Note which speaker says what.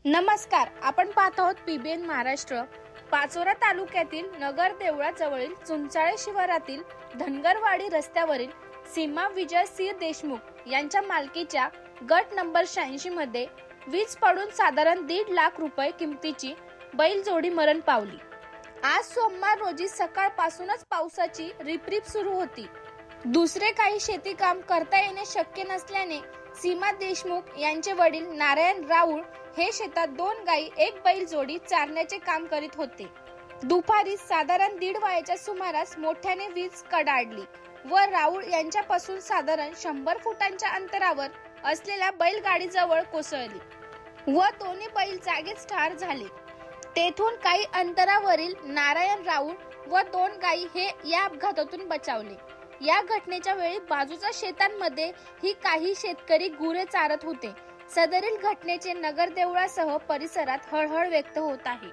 Speaker 1: नमस्कार, आपण पाहत आहोत पीबीएन महाराष्ट्र. पाचोरा तालुक्यातील नगर देवळाजवळील चुंचाळे शिवारातील धनगरवाडी रस्त्यावरील सीमा विजय सिंह देशमुख यांच्या मालकीच्या गट नंबर 86 मध्ये वीज पडून साधारण 1.5 लाख रुपये किमतीची बैलजोडी मरण पावली. आज सोमवार रोजी सकाळपासूनच पावसाची रिपरिप सुरू होती. दुसरे काही शेती काम करता येणे शक्य नसल्याने सीमा देशमुख यांचे वडील नारायण राऊळ हे शेतात 2 गायी 1 बैल जोडी चारण्याचे काम करीत होते. दुपारी साधारण 1:30 वाजेच्या सुमारास मोठ्याने वीज कडाडली व राऊळ यांच्यापासून साधारण 100 फुटांच्या अंतरावर असलेल्या बैलगाडीजवळ कोसळली व दोन्ही बैल जागीच ठार झाले. तेथून काही अंतरावरील नारायण राऊळ व 2 गायी हे या अपघातातून बचावले. या घटनेच्या वेळी बाजूच्या शेतांमध्ये ही काही शेतकरी गुरे चारत होते. सदरील घटनेचे नगर देवळासह परिसरात हळहळ व्यक्त होत आहे.